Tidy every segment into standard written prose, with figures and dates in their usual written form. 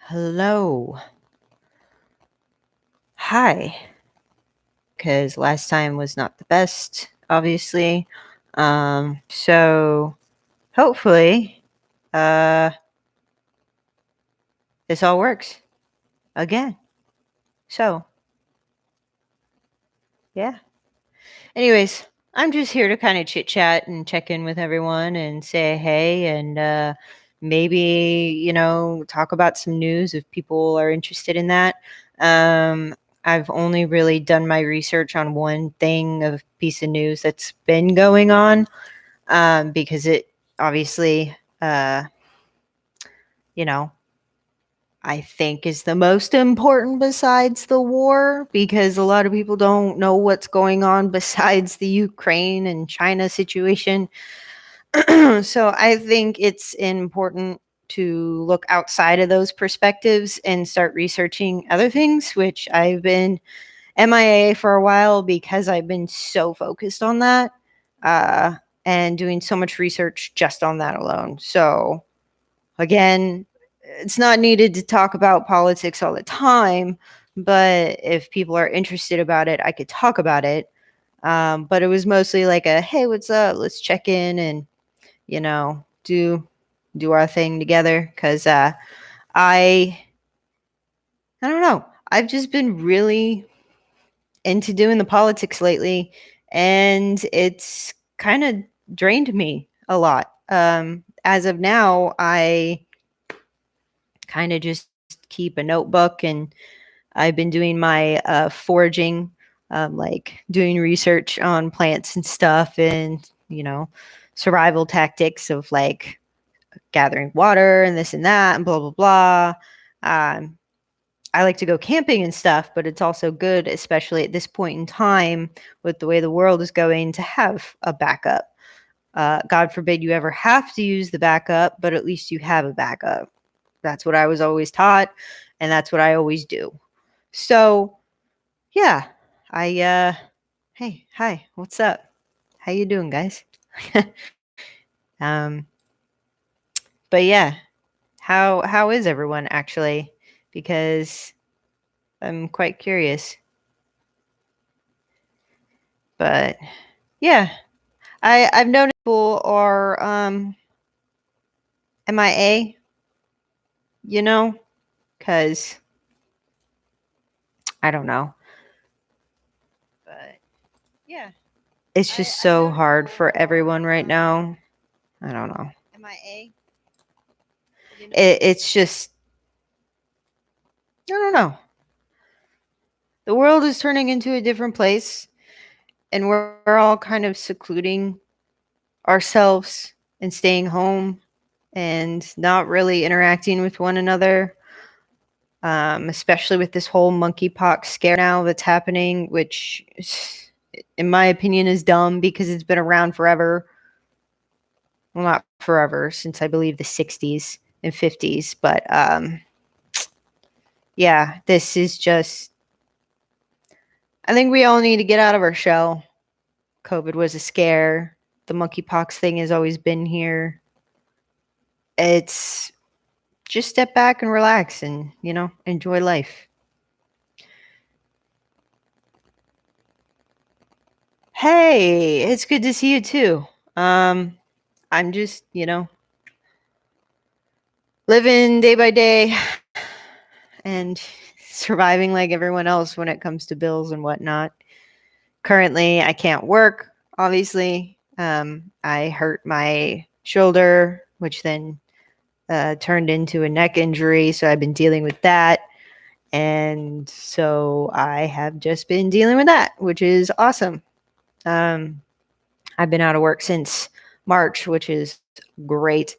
Hello. Hi. Because last time was not the best, obviously. So hopefully, uh, this all works again. So, yeah. Anyways, I'm just here to kind of chit chat and check in with everyone and say hey and maybe, talk about some news if people are interested in that. Um, I've only really done my research on one thing of piece of news that's been going on because it obviously, you know, I think is the most important besides the war because a lot of people don't know what's going on besides the Ukraine and China situation. So I think it's important to look outside of those perspectives and start researching other things, which I've been MIA for a while because I've been so focused on that uh, and doing so much research just on that alone. So again, it's not needed to talk about politics all the time, but if people are interested about it, I could talk about it. But it was mostly like a hey, what's up? Let's check in and do our thing together. Because I I don't know. I've just been really into doing the politics lately, and it's kind of drained me a lot. As of now, I kind of just keep a notebook and I've been doing my foraging, like doing research on plants and stuff and, survival tactics of like gathering water and this and that and blah, blah, blah. Um, I like to go camping and stuff, but it's also good, especially at this point in time with the way the world is going, to have a backup. God forbid you ever have to use the backup, but at least you have a backup. That's what I was always taught, and that's what I always do. So, yeah, I hey, hi, what's up? How you doing, guys? um, but yeah, how is everyone actually? Because I'm quite curious. But yeah, I've noticed people are MIA, because I don't know. But yeah, it's just so hard for everyone right now. I don't know. MIA. It's just I don't know. The world is turning into a different place, and we're all kind of secluding ourselves and staying home and not really interacting with one another. Especially with this whole monkeypox scare now that's happening, which, in my opinion, is dumb because it's been around forever. Well, not forever, since I believe the 60s and 50s, but yeah, this is just. I think we all need to get out of our shell. COVID was a scare. The monkeypox thing has always been here. It's just step back and relax and, enjoy life. Hey, it's good to see you too. I'm just, living day by day and surviving like everyone else when it comes to bills and whatnot. Currently, I can't work, obviously. I hurt my shoulder, which then turned into a neck injury. So I've been dealing with that. And so I have just been dealing with that, which is awesome. I've been out of work since March, which is great.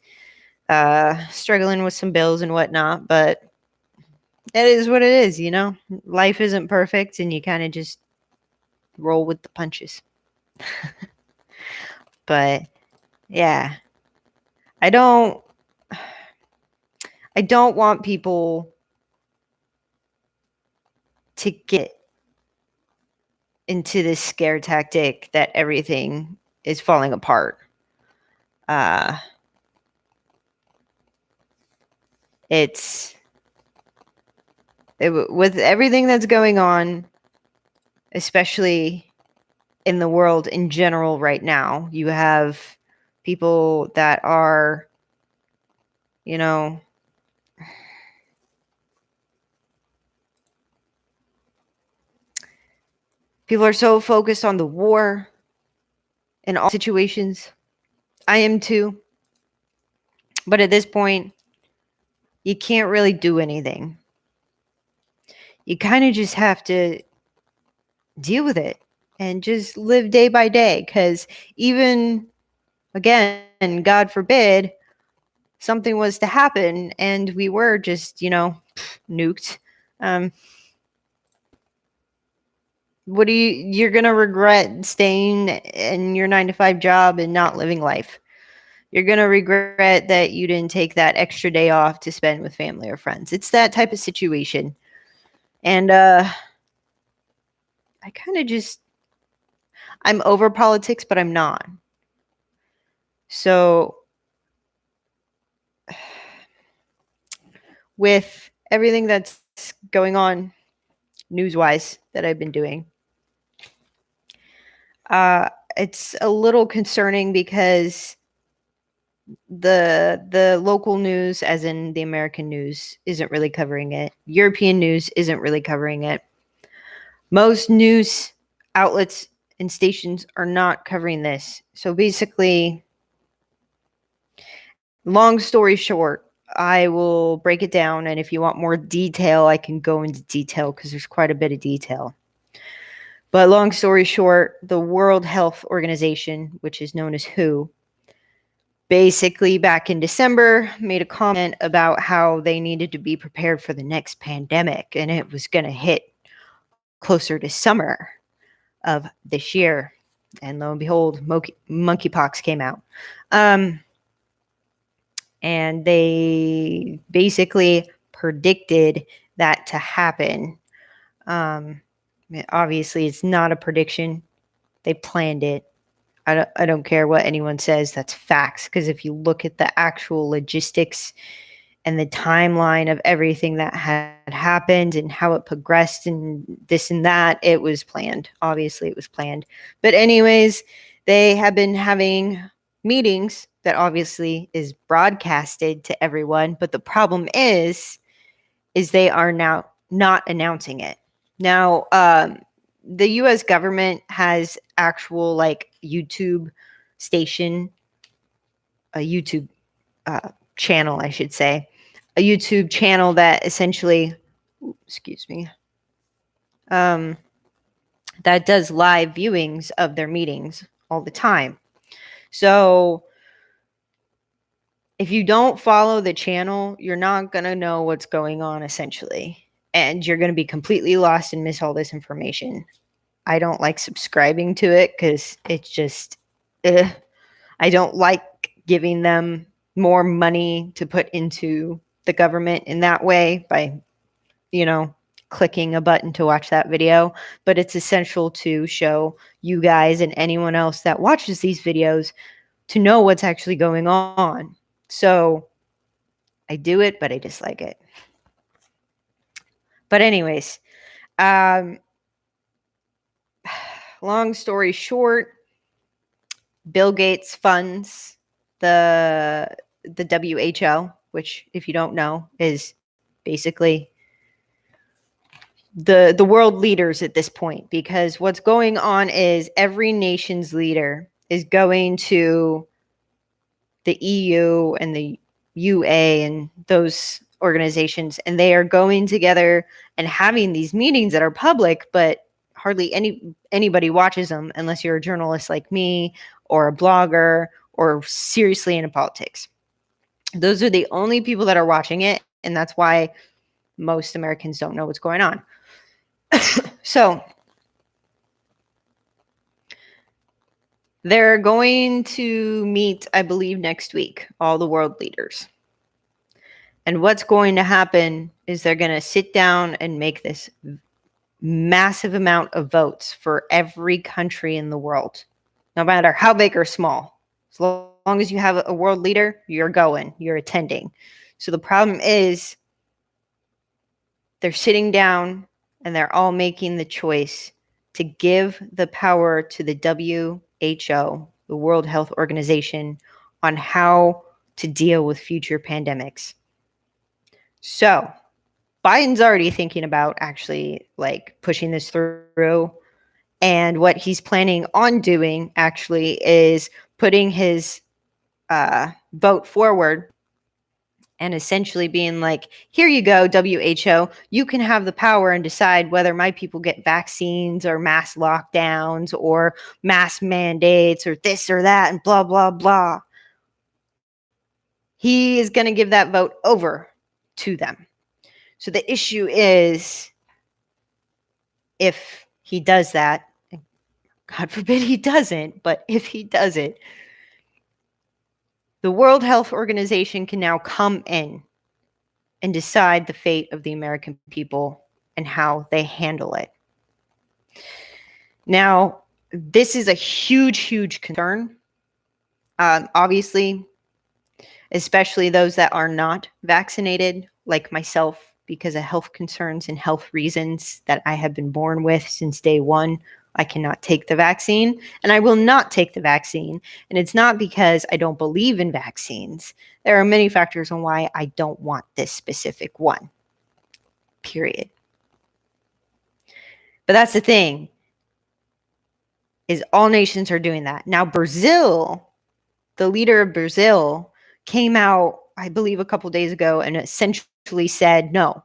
Struggling with some bills and whatnot, but it is what it is, Life isn't perfect and you kind of just roll with the punches. But yeah, I don't I don't want people to get into this scare tactic that everything is falling apart. Uh it's With everything that's going on, especially in the world in general right now, you have people that are, you know, people are so focused on the war in all situations. I am too. But at this point, you can't really do anything. You kind of just have to deal with it and just live day by day. Because even, again, God forbid, something was to happen and we were just, nuked. Um, you're going to regret staying in your 9 to 5 job and not living life. You're going to regret that you didn't take that extra day off to spend with family or friends. It's that type of situation. And I kind of I'm over politics, but I'm not. So with everything that's going on news-wise that I've been doing, it's a little concerning because the local news, as in the American news, isn't really covering it. European news isn't really covering it. Most news outlets and stations are not covering this. So basically, long story short, I will break it down, and if you want more detail, I can go into detail because there's quite a bit of detail. But long story short, the World Health Organization, which is known as WHO, basically back in December made a comment about how they needed to be prepared for the next pandemic, and it was going to hit closer to summer of this year. And lo and behold, monkeypox came out. And they basically predicted that to happen. Obviously, it's not a prediction. They planned it. I don't care what anyone says. That's facts. Because if you look at the actual logistics and the timeline of everything that had happened and how it progressed and this and that, it was planned. Obviously, it was planned. But anyways, they have been having meetings that obviously is broadcasted to everyone. But the problem is they are now not announcing it. Now, the U.S. government has actual YouTube station, a YouTube channel, I should say, a YouTube channel that essentially, excuse me, that does live viewings of their meetings all the time. So if you don't follow the channel, you're not going to know what's going on essentially. And you're going to be completely lost and miss all this information. I don't like subscribing to it because it's just, I don't like giving them more money to put into the government in that way by, clicking a button to watch that video. But it's essential to show you guys and anyone else that watches these videos to know what's actually going on. So I do it, but I dislike it. But anyways, long story short, Bill Gates funds the WHO, which, if you don't know, is basically the world leaders at this point. Because what's going on is every nation's leader is going to the EU and the UA and those organizations, and they are going together and having these meetings that are public, but hardly anybody watches them unless you're a journalist like me or a blogger or seriously into politics. Those are the only people that are watching it, and that's why most Americans don't know what's going on. So they're going to meet, I believe, next week, all the world leaders. And what's going to happen is they're going to sit down and make this massive amount of votes for every country in the world, no matter how big or small. As long as you have a world leader, you're attending. So the problem is they're sitting down and they're all making the choice to give the power to the WHO, the World Health Organization, on how to deal with future pandemics. So Biden's already thinking about actually like pushing this through. And what he's planning on doing actually is putting his vote forward and essentially being like, here you go, WHO, you can have the power and decide whether my people get vaccines or mass lockdowns or mass mandates or this or that and blah, blah, blah. He is going to give that vote over to them. So the issue is, if he does that, God forbid he doesn't, but if he does it, the World Health Organization can now come in and decide the fate of the American people and how they handle it. Now, this is a huge, huge concern. Obviously, especially those that are not vaccinated, like myself, because of health concerns and health reasons that I have been born with since day one. I cannot take the vaccine, and I will not take the vaccine. And it's not because I don't believe in vaccines. There are many factors on why I don't want this specific one, period. But that's the thing, is all nations are doing that. Now, Brazil, the leader of Brazil, came out, I believe, a couple days ago and essentially said, no,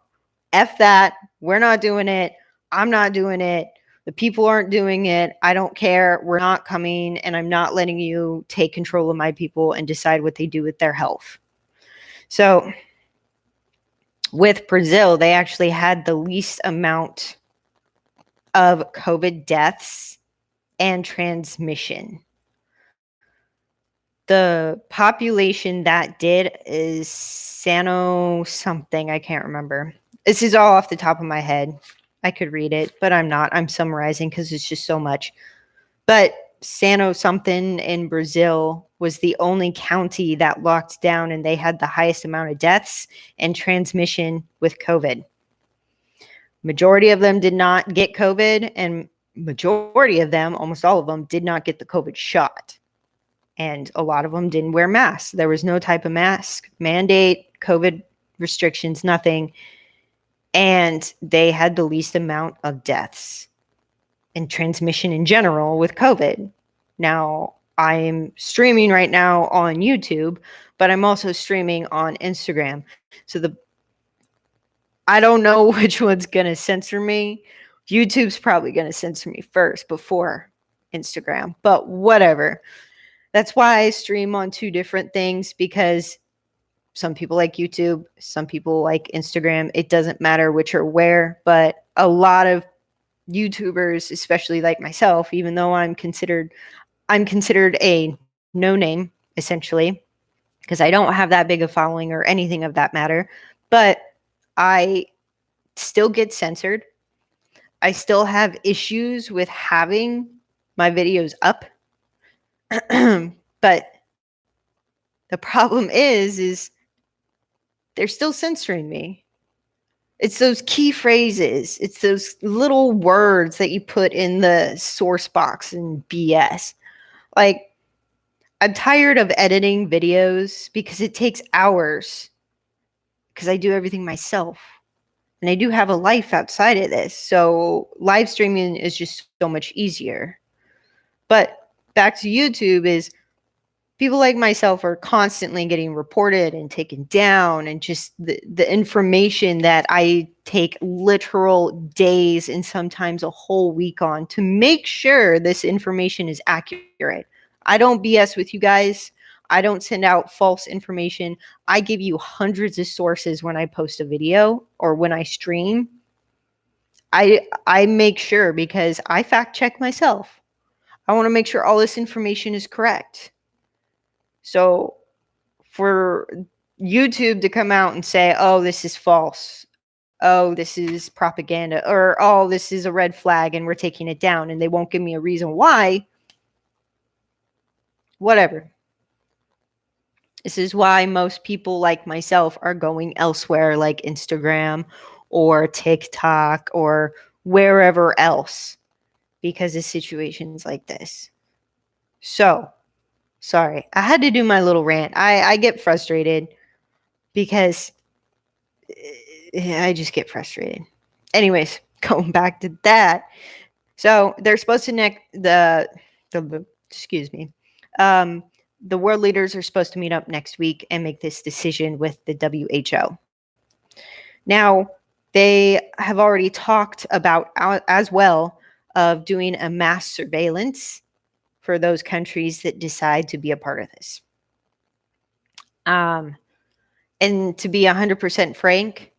F that. We're not doing it. I'm not doing it. The people aren't doing it. I don't care. We're not coming, and I'm not letting you take control of my people and decide what they do with their health. So with Brazil, they actually had the least amount of COVID deaths and transmission. The population that did is Sano something. I can't remember. This is all off the top of my head. I could read it, but I'm not. I'm summarizing because it's just so much. But Sano something in Brazil was the only county that locked down, and they had the highest amount of deaths and transmission with COVID. Majority of them did not get COVID, and majority of them, almost all of them, did not get the COVID shot. And a lot of them didn't wear masks. There was no type of mask mandate, COVID restrictions, nothing. And they had the least amount of deaths and transmission in general with COVID. Now, I'm streaming right now on YouTube, but I'm also streaming on Instagram. So I don't know which one's going to censor me. YouTube's probably going to censor me first before Instagram, but whatever. That's why I stream on two different things, because some people like YouTube, some people like Instagram. It doesn't matter which or where, but a lot of YouTubers, especially like myself, even though I'm considered a no name essentially, because I don't have that big a following or anything of that matter, but I still get censored. I still have issues with having my videos up. But the problem is they're still censoring me. It's those key phrases. It's those little words that you put in the source box and BS. Like, I'm tired of editing videos because it takes hours, because I do everything myself. And I do have a life outside of this. So live streaming is just so much easier. But back to YouTube, is people like myself are constantly getting reported and taken down, and just the information that I take literal days and sometimes a whole week on to make sure this information is accurate. I don't BS with you guys. I don't send out false information. I give you hundreds of sources when I post a video or when I stream. I make sure, because I fact check myself. I want to make sure all this information is correct. So for YouTube to come out and say, oh, this is false, oh, this is propaganda, or oh, this is a red flag and we're taking it down, and they won't give me a reason why, whatever. This is why most people like myself are going elsewhere, like Instagram or TikTok or wherever else because of situations like this. So, sorry, I had to do my little rant. I get frustrated because I just get frustrated. Anyways, going back to that. So they're supposed to excuse me. The world leaders are supposed to meet up next week and make this decision with the WHO. Now, they have already talked about as well of doing a mass surveillance for those countries that decide to be a part of this. And to be 100% frank,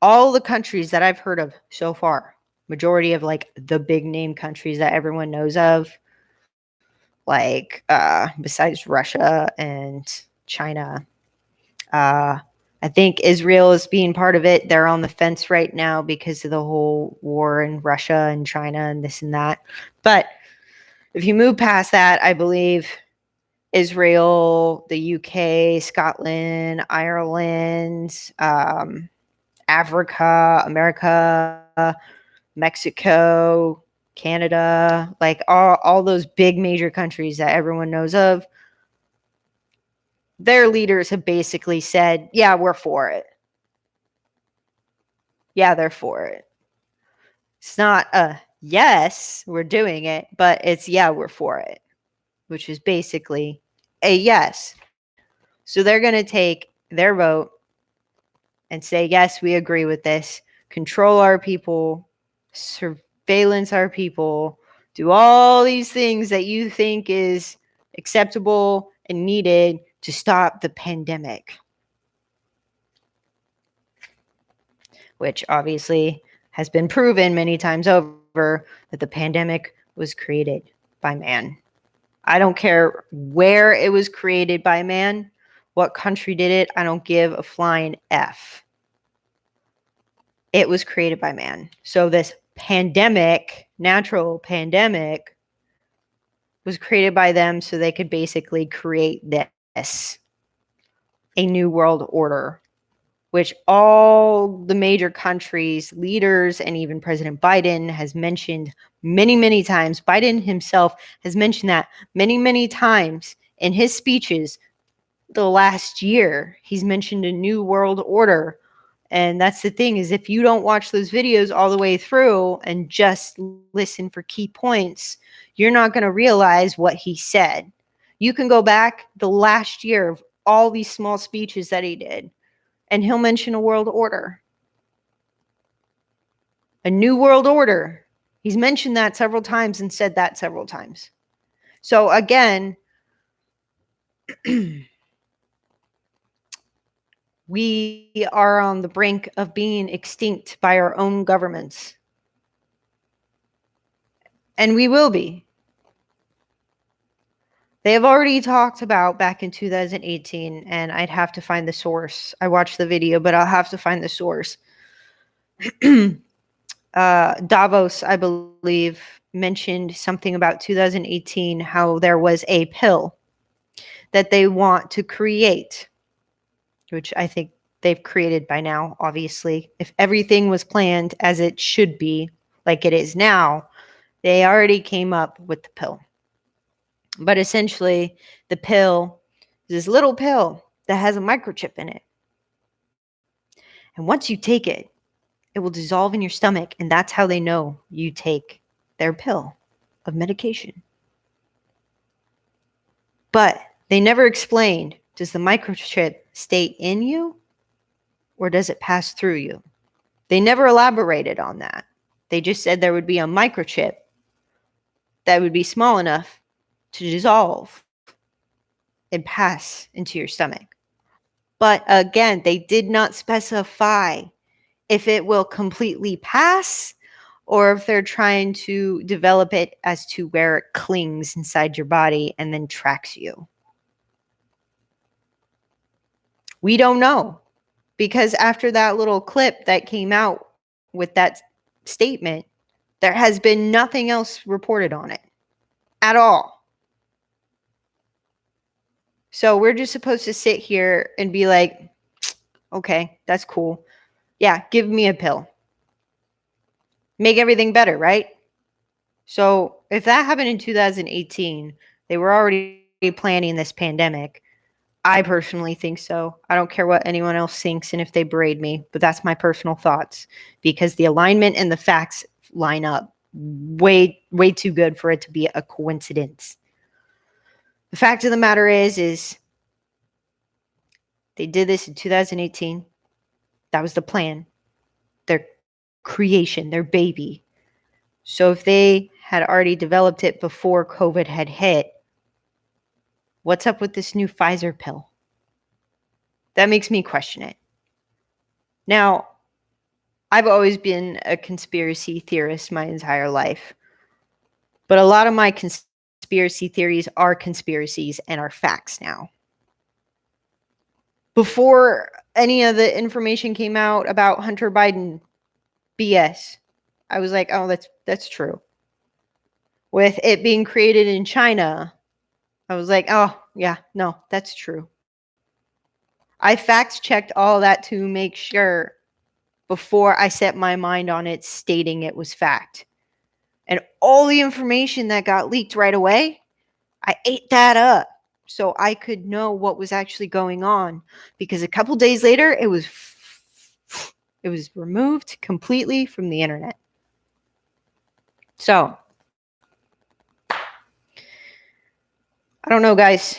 all the countries that I've heard of so far, majority of like the big name countries that everyone knows of, like besides Russia and China, I think Israel is being part of it. They're on the fence right now because of the whole war in Russia and China and this and that. But if you move past that, I believe Israel, the UK, Scotland, Ireland, Africa, America, Mexico, Canada, like all those big major countries that everyone knows of, their leaders have basically said, yeah, we're for it. Yeah, they're for it. It's not a yes, we're doing it, but it's yeah, we're for it, which is basically a yes. So they're going to take their vote and say, yes, we agree with this, control our people, surveillance our people, do all these things that you think is acceptable and needed to stop the pandemic. Which obviously has been proven many times over that the pandemic was created by man. I don't care where it was created by man, what country did it, I don't give a flying F. It was created by man. So this pandemic, natural pandemic, was created by them so they could basically create this, a new world order, which all the major countries, leaders, and even President Biden has mentioned many, many times. Biden himself has mentioned that many, many times in his speeches the last year. He's mentioned a new world order. And that's the thing, is if you don't watch those videos all the way through and just listen for key points, you're not going to realize what he said. You can go back the last year of all these small speeches that he did, and he'll mention a world order. A new world order. He's mentioned that several times and said that several times. So again, we are on the brink of being extinct by our own governments. And we will be. They have already talked about back in 2018, and I'd have to find the source. I watched the video, but I'll have to find the source. Davos, I believe, mentioned something about 2018, how there was a pill that they want to create, which I think they've created by now, obviously. If everything was planned as it should be, like it is now, they already came up with the pill. But essentially, the pill is this little pill that has a microchip in it. And once you take it, it will dissolve in your stomach. And that's how they know you take their pill of medication. But they never explained, does the microchip stay in you or does it pass through you? They never elaborated on that. They just said there would be a microchip that would be small enough to dissolve and pass into your stomach. But again, they did not specify if it will completely pass or if they're trying to develop it as to where it clings inside your body and then tracks you. We don't know, because after that little clip that came out with that statement, there has been nothing else reported on it at all. So we're just supposed to sit here and be like, okay, that's cool. Yeah, give me a pill. Make everything better, right? So if that happened in 2018, they were already planning this pandemic. I personally think so. I don't care what anyone else thinks and if they braid me, but that's my personal thoughts because the alignment and the facts line up way too good for it to be a coincidence. The fact of the matter is they did this in 2018. That was the plan. Their creation, their baby. So if they had already developed it before COVID had hit, what's up with this new Pfizer pill? That makes me question it. Now, I've always been a conspiracy theorist my entire life, but a lot of my conspiracy theories are conspiracies and are facts now. Before any of the information came out about Hunter Biden BS, I was like, oh, that's true. With it being created in China, I was like, oh, yeah, no, that's true. I fact checked all that to make sure before I set my mind on it stating it was fact. And all the information that got leaked right away, I ate that up so I could know what was actually going on because a couple days later it was removed completely from the internet. So, I don't know, guys.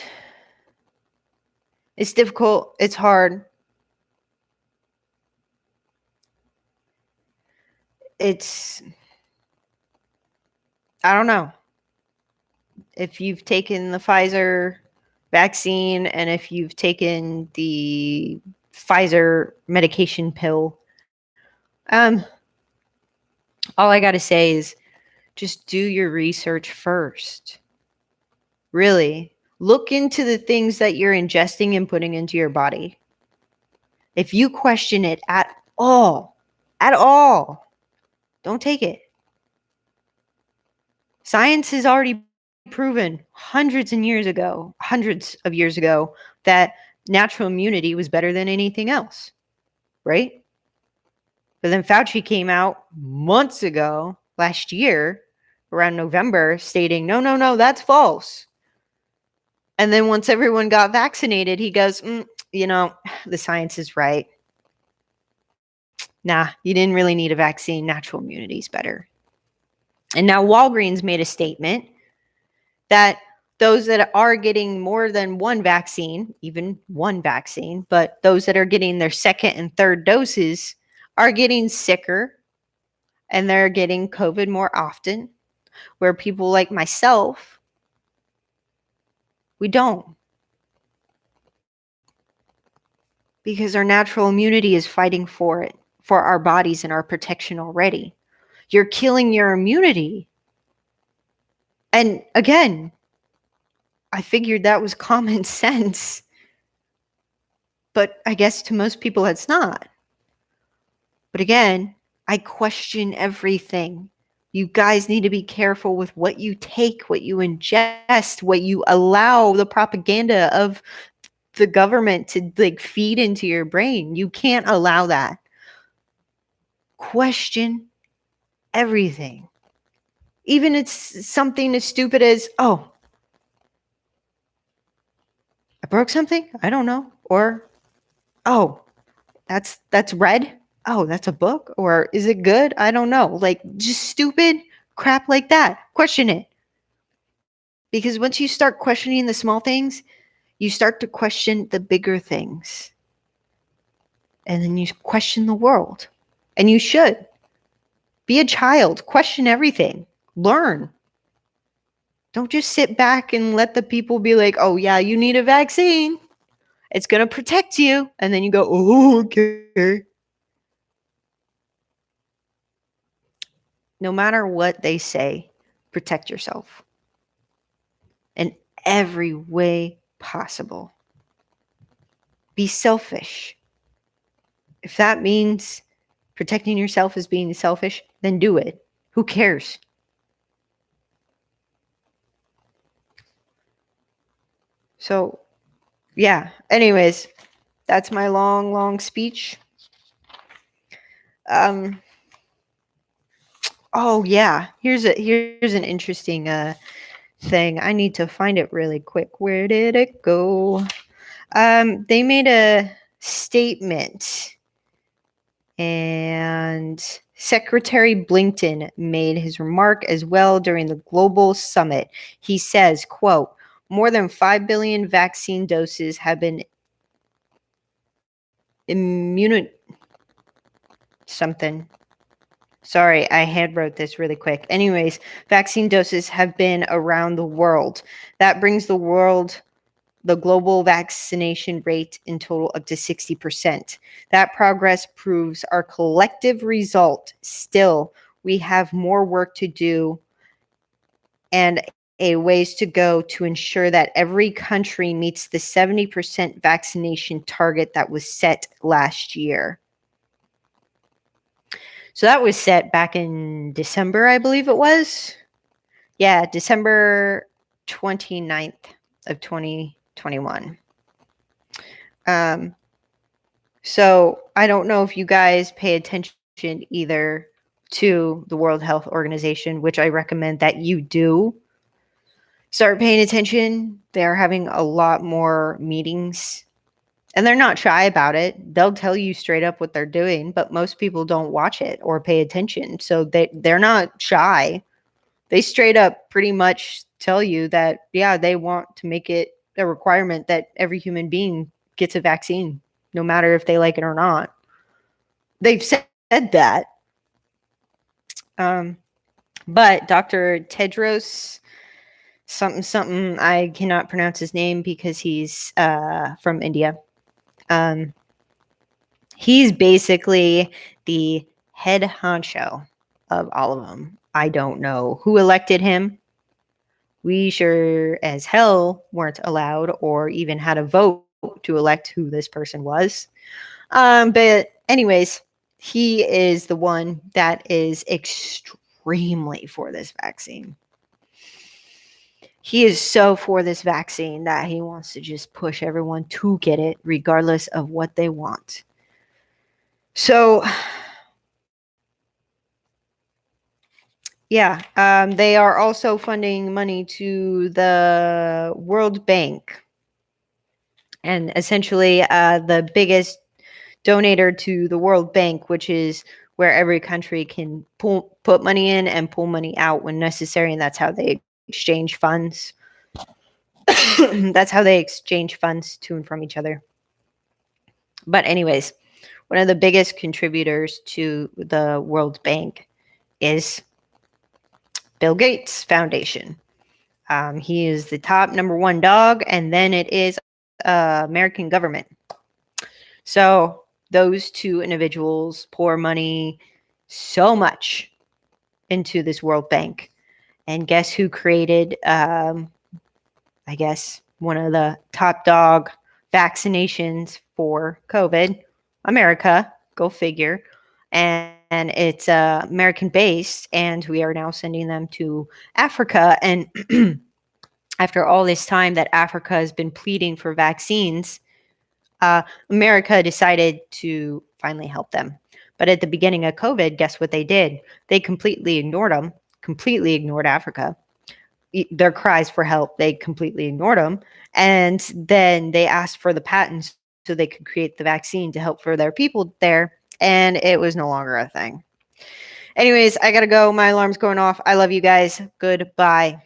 It's difficult, it's hard. I don't know. If you've taken the Pfizer vaccine and if you've taken the Pfizer medication pill, all I got to say is just do your research first. Really, look into the things that you're ingesting and putting into your body. If you question it at all, don't take it. Science has already proven hundreds of years ago, that natural immunity was better than anything else, right? But then Fauci came out months ago, last year, around November, stating, no, that's false. And then once everyone got vaccinated, he goes, the science is right. Nah, you didn't really need a vaccine. Natural immunity is better. And now Walgreens made a statement that those that are getting more than one vaccine, even one vaccine, but those that are getting their second and third doses are getting sicker and they're getting COVID more often, where people like myself, we don't. Because our natural immunity is fighting for it, for our bodies and our protection already. You're killing your immunity. And again, I figured that was common sense. But I guess to most people it's not. But again, I question everything. You guys need to be careful with what you take, what you ingest, what you allow the propaganda of the government to feed into your brain. You can't allow that. Question everything. Even it's something as stupid as, oh, I broke something? I don't know. Or, oh, that's red? Oh, that's a book? Or is it good? I don't know. Just stupid crap like that. Question it. Because once you start questioning the small things, you start to question the bigger things. And then you question the world. And you should. Be a child. Question everything. Learn. Don't just sit back and let the people be like, oh, yeah, you need a vaccine. It's going to protect you. And then you go, oh, okay. No matter what they say, protect yourself in every way possible. Be selfish. If that means protecting yourself is being selfish, then do it. Who cares? So, yeah. Anyways, that's my long speech. Oh yeah, here's an interesting thing. I need to find it really quick. Where did it go? They made a statement, and Secretary Blinken made his remark as well during the global summit. He says, quote, more than 5 billion vaccine doses have been something. Sorry, I hand wrote this really quick. Anyways, vaccine doses have been around the world. That brings the global vaccination rate in total up to 60%. That progress proves our collective result. Still, we have more work to do and a ways to go to ensure that every country meets the 70% vaccination target that was set last year. So that was set back in December, I believe it was. Yeah, December 29th of 2021. So I don't know if you guys pay attention either to the World Health Organization, which I recommend that you do. Start paying attention. They're having a lot more meetings, and they're not shy about it. They'll tell you straight up what they're doing, but most people don't watch it or pay attention. So they're not shy. They straight up pretty much tell you that, yeah, they want to make it a requirement that every human being gets a vaccine, no matter if they like it or not. They've said that. But Dr. Tedros something, I cannot pronounce his name because he's from India. He's basically the head honcho of all of them. I don't know who elected him. We sure as hell weren't allowed or even had a vote to elect who this person was. But anyways, he is the one that is extremely for this vaccine. He is so for this vaccine that he wants to just push everyone to get it regardless of what they want. So yeah, they are also funding money to the World Bank, and essentially the biggest donator to the World Bank, which is where every country can put money in and pull money out when necessary, and that's how they exchange funds. That's how they exchange funds to and from each other. But anyways, one of the biggest contributors to the World Bank is Bill Gates Foundation. He is the top number one dog, and then it is American government. So those two individuals pour money so much into this World Bank. And guess who created, I guess, one of the top dog vaccinations for COVID? America, go figure. And it's American based, and we are now sending them to Africa. And after all this time that Africa has been pleading for vaccines, America decided to finally help them. But at the beginning of COVID, guess what they did? They completely ignored them, completely ignored Africa. Their cries for help, they completely ignored them. And then they asked for the patents so they could create the vaccine to help for their people there. And it was no longer a thing. Anyways, I got to go. My alarm's going off. I love you guys. Goodbye.